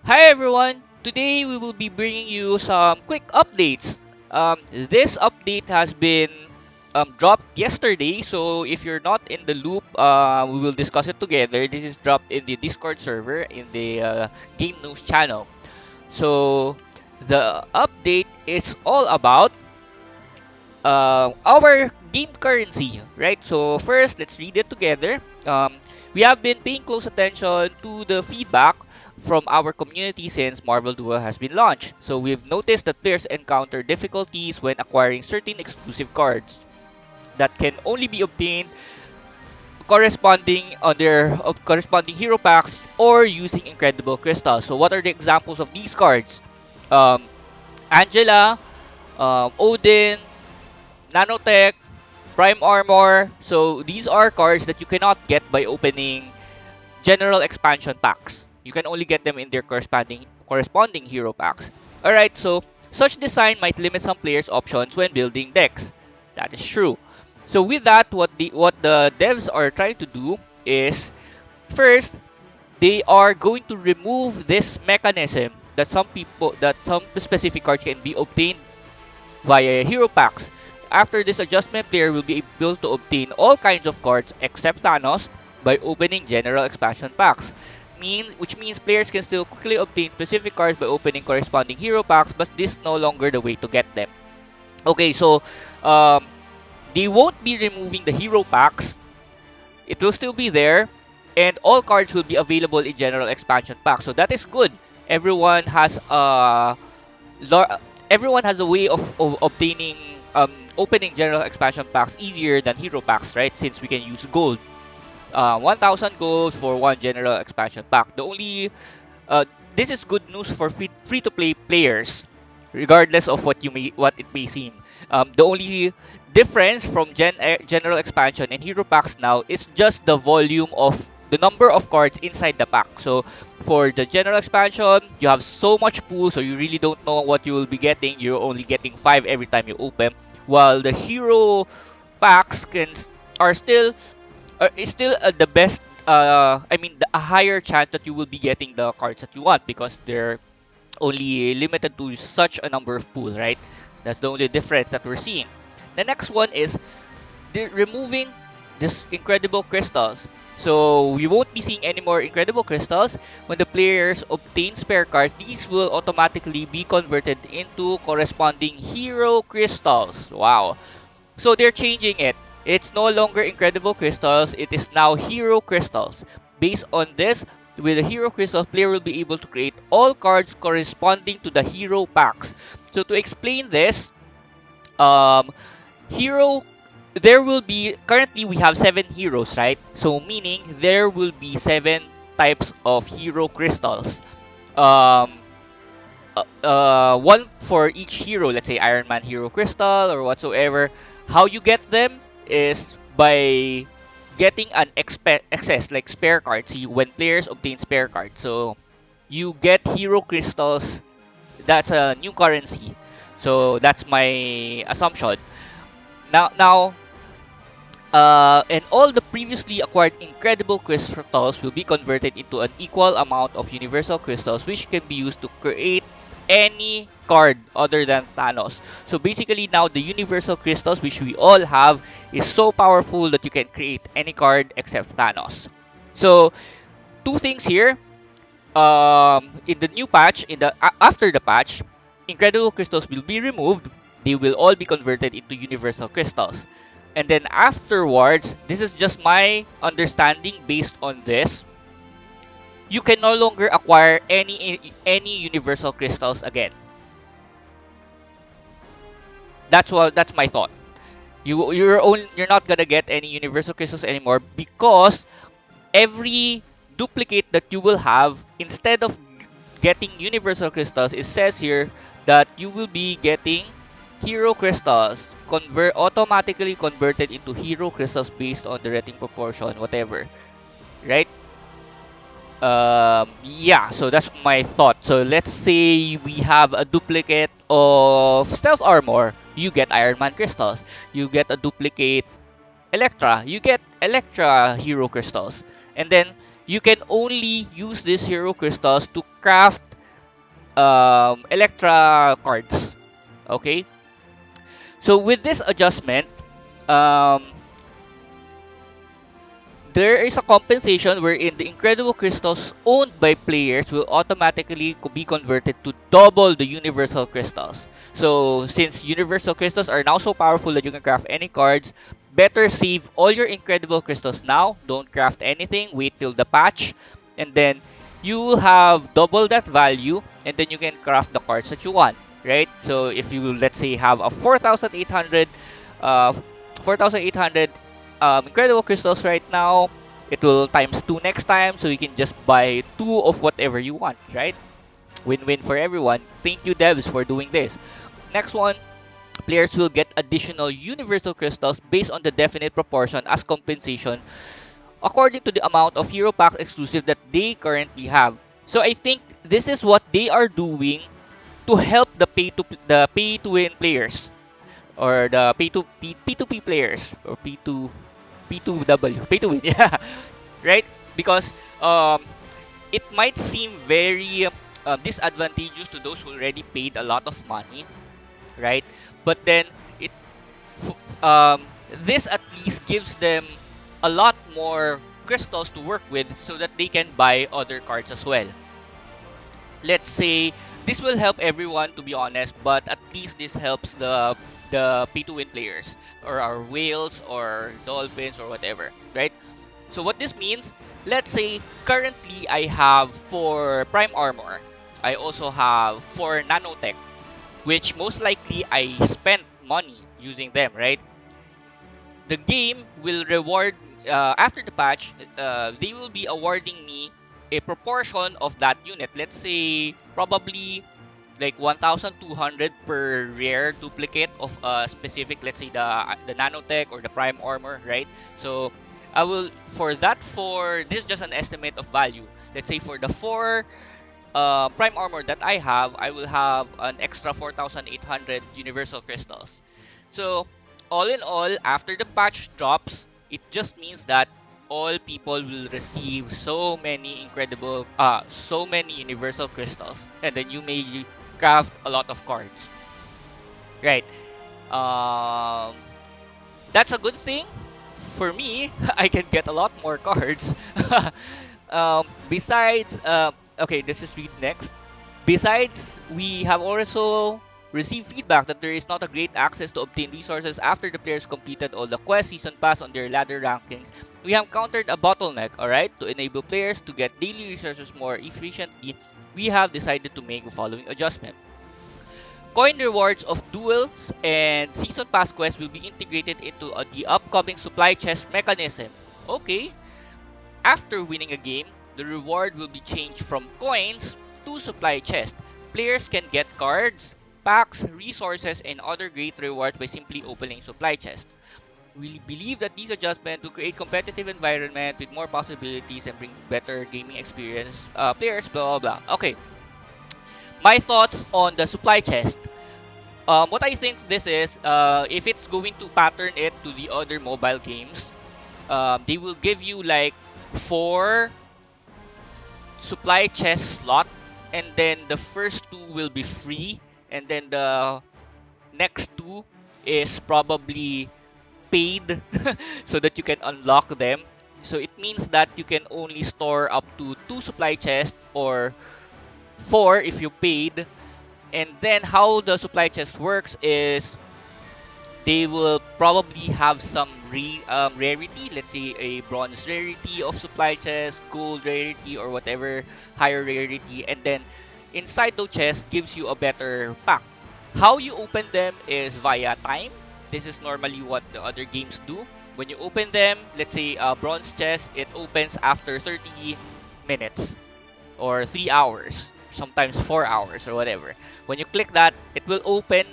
Hi everyone! Today we will be bringing you some quick updates. This update has been dropped yesterday, so if you're not in the loop, we will discuss it together. This is dropped in the Discord server in the Game News channel. So the update is all about our game currency, right? So first, let's read it together. We have been paying close attention to the feedback from our community since Marvel Duel has been launched. So we've noticed that players encounter difficulties when acquiring certain exclusive cards that can only be obtained corresponding on their corresponding hero packs or using incredible crystals. So what are the examples of these cards? Um, Angela, Odin, Nanotech, Prime Armor. So these are cards that you cannot get by opening general expansion packs. You can only get them in their corresponding hero packs. Alright, so such design might limit some players' options when building decks. That is true. So with that, what the devs are trying to do is first they are going to remove this mechanism that some specific cards can be obtained via hero packs. After this adjustment, player will be able to obtain all kinds of cards except Thanos by opening general expansion packs. Which means players can still quickly obtain specific cards by opening corresponding hero packs, but this is no longer the way to get them. Okay, so um, they won't be removing the hero packs. It will still be there, and all cards will be available in general expansion packs. So that is good. Everyone has a lar- everyone has a way of obtaining opening general expansion packs easier than hero packs, right? Since we can use gold, 1,000 gold for one general expansion pack. The only uh, This is good news for free to play players, regardless of what it may seem. The only difference from general expansion and hero packs now is just the volume of the number of cards inside the pack. So for the general expansion, you have so much pool, so you really don't know what you will be getting. You're only getting 5 every time you open, while the hero packs are still is still the best. A higher chance that you will be getting the cards that you want because they're only limited to such a number of pools, right? That's the only difference that we're seeing. The next one is they're removing this incredible crystals. So we won't be seeing any more incredible crystals. When the players obtain spare cards, these will automatically be converted into corresponding hero crystals. Wow. So they're changing it. It's no longer incredible crystals, it is now hero crystals. Based on this, with the hero crystals, player will be able to create all cards corresponding to the hero packs. So to explain this, um, hero there will be currently we have 7 heroes, right? So meaning there will be 7 types of hero crystals. Um, One for each hero, let's say Iron Man hero crystal or whatsoever. How you get them is by getting an excess like spare cards. See, when players obtain spare cards, so you get hero crystals. That's a new currency. So that's my assumption. And all the previously acquired incredible crystals will be converted into an equal amount of universal crystals, which can be used to create any card other than Thanos. So basically, now the universal crystals, which we all have, is so powerful that you can create any card except Thanos. So, two things here. In the new patch, after the patch, incredible crystals will be removed. They will all be converted into universal crystals. And then afterwards, this is just my understanding based on this. You can no longer acquire any universal crystals again. That's my thought. You're not gonna get any universal crystals anymore because every duplicate that you will have, instead of getting universal crystals, it says here that you will be getting hero crystals automatically converted into hero crystals based on the rating proportion, whatever, right? Yeah, so that's my thought. So let's say we have a duplicate of stealth armor, you get Iron Man crystals. You get a duplicate Electra, you get Electra hero crystals. And then you can only use these hero crystals to craft Electra cards. Okay, so with this adjustment, um, there is a compensation wherein the incredible crystals owned by players will automatically be converted to double the universal crystals. So since universal crystals are now so powerful that you can craft any cards, better save all your incredible crystals now. Don't craft anything, wait till the patch, and then you will have double that value, and then you can craft the cards that you want, right? So if you, let's say, have a 4,800 uh 4,800 incredible crystals right now, it will times 2 next time, so you can just buy 2 of whatever you want, right? Win-win for everyone. Thank you, devs, for doing this. Next one, players will get additional universal crystals based on the definite proportion as compensation according to the amount of hero packs exclusive that they currently have. So I think this is what they are doing to help the pay to win players, or the P2P players, or P2W, pay to win. Yeah, right? Because it might seem very disadvantageous to those who already paid a lot of money, right? But then it this at least gives them a lot more crystals to work with so that they can buy other cards as well. Let's say this will help everyone, to be honest, but at least this helps the pay to win players, or our whales or dolphins or whatever, right? So what this means, let's say currently I have 4 prime armor. I also have 4 nanotech, which most likely I spent money using them, right? The game will reward, after the patch, they will be awarding me a proportion of that unit. Let's say probably like 1,200 per rare duplicate of a specific, let's say the nanotech or the prime armor, right? So I will, for that, for this is just an estimate of value. Let's say for the 4 prime armor that I have, I will have an extra 4,800 universal crystals. So all in all, after the patch drops, it just means that all people will receive so many universal crystals, and then you may craft a lot of cards, right? Um, that's a good thing for me. I can get a lot more cards. Besides, okay, let's just read next. Besides, we have also received feedback that there is not a great access to obtain resources after the players completed all the quest season pass on their ladder rankings. We have countered a bottleneck, alright? To enable players to get daily resources more efficiently, we have decided to make the following adjustment. Coin rewards of duels and season pass quests will be integrated into the upcoming supply chest mechanism. Okay, after winning a game, the reward will be changed from coins to supply chest. Players can get cards, packs, resources, and other great rewards by simply opening supply chest. We believe that these adjustments will create competitive environment with more possibilities and bring better gaming experience. Players, blah blah blah. Okay, my thoughts on the supply chest. What I think this is, if it's going to pattern it to the other mobile games, they will give you like 4 supply chest slot, and then the first 2 will be free, and then the next 2 is probably paid so that you can unlock them. So it means that you can only store up to 2 supply chests, or 4 if you paid. And then how the supply chest works is they will probably have some rarity, let's say a bronze rarity of supply chest, gold rarity, or whatever higher rarity, and then inside those chests gives you a better pack. How you open them is via time. This is normally what the other games do. When you open them, let's say a bronze chest, it opens after 30 minutes or 3 hours, sometimes 4 hours or whatever. When you click that, it will open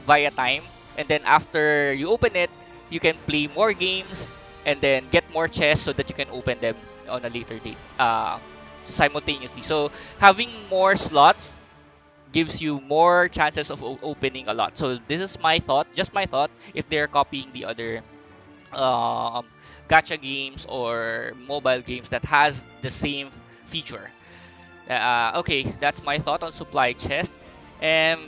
via time, and then after you open it, you can play more games and then get more chests so that you can open them on a later date, simultaneously. So having more slots gives you more chances of opening a lot. So this is my thought, just my thought. If they're copying the other um, gacha games or mobile games that has the same feature. Okay, that's my thought on supply chest. And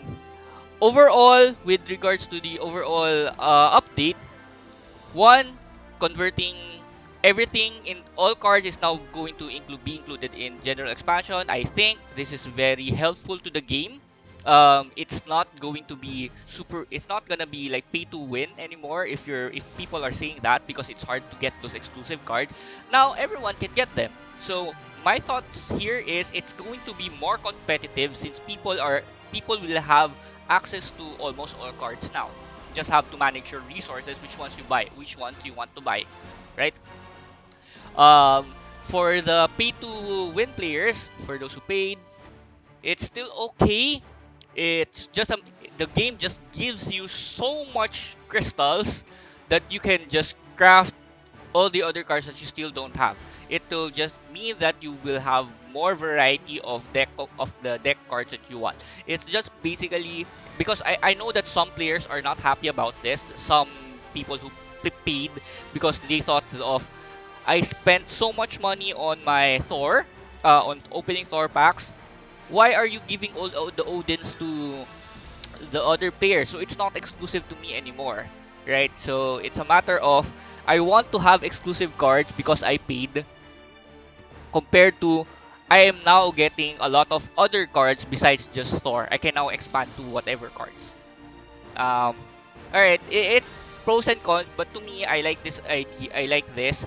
overall, with regards to the overall update, one, converting everything in all cards is now going to be included in general expansion. I think this is very helpful to the game. It's not going to be super. It's not gonna be like pay to win anymore. If people are saying that because it's hard to get those exclusive cards, now everyone can get them. So my thoughts here is it's going to be more competitive since people will have access to almost all cards now. Just have to manage your resources, which ones you buy, which ones you want to buy, right? For the pay to win players, for those who paid, it's still okay. It's just the game just gives you so much crystals that you can just craft all the other cards that you still don't have. It will just mean that you will have more variety of the deck cards that you want. It's just basically because I know that some players are not happy about this. Some people who paid because they thought of I spent so much money on my Thor, on opening Thor packs. Why are you giving all the Odins to the other players? So it's not exclusive to me anymore, right? So it's a matter of I want to have exclusive cards because I paid, compared to I am now getting a lot of other cards besides just Thor. I can now expand to whatever cards. Um, all right, it's pros and cons, but to me, I like this idea. I like this.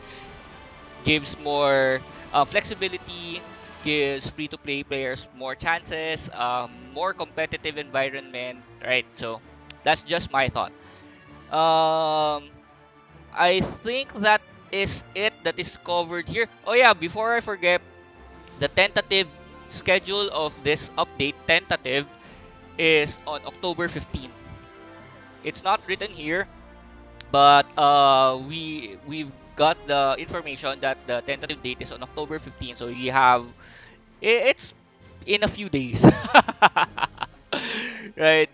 Gives more flexibility, gives free-to-play players more chances, more competitive environment, right? So that's just my thought. Um, I think that is it that is covered here. Oh yeah, before I forget, the tentative schedule of this update, tentative, is on October 15th. It's not written here, but we've got the information that the tentative date is on October 15th. So we have it's in a few days. Right?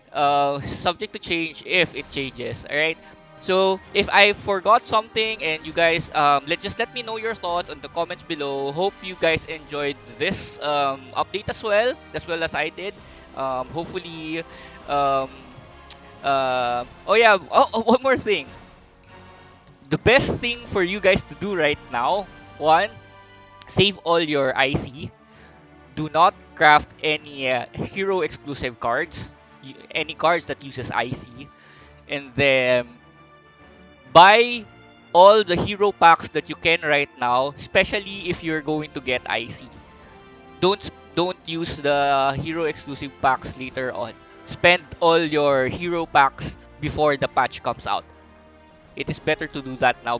Subject to change if it changes. All right. So if I forgot something and you guys let me know your thoughts on the comments below. Hope you guys enjoyed this update as well as I did. Hopefully, um, oh yeah. One more thing. The best thing for you guys to do right now, one, save all your IC. Do not craft any hero exclusive cards, any cards that uses IC, and then buy all the hero packs that you can right now, especially if you're going to get IC. Don't use the hero exclusive packs later on. Spend all your hero packs before the patch comes out. It is better to do that now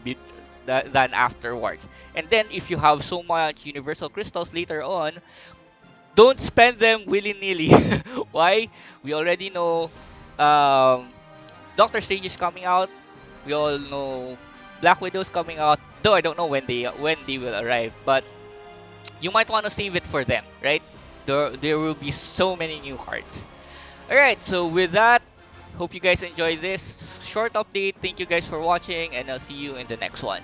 than afterwards. And then if you have so much universal crystals later on, don't spend them willy-nilly. Why? We already know um, Doctor Strange is coming out. We all know Black Widow's coming out. Though I don't know when they will arrive, but you might want to save it for them, right? There will be so many new cards. All right, so with that, hope you guys enjoyed this short update. Thank you guys for watching, and I'll see you in the next one.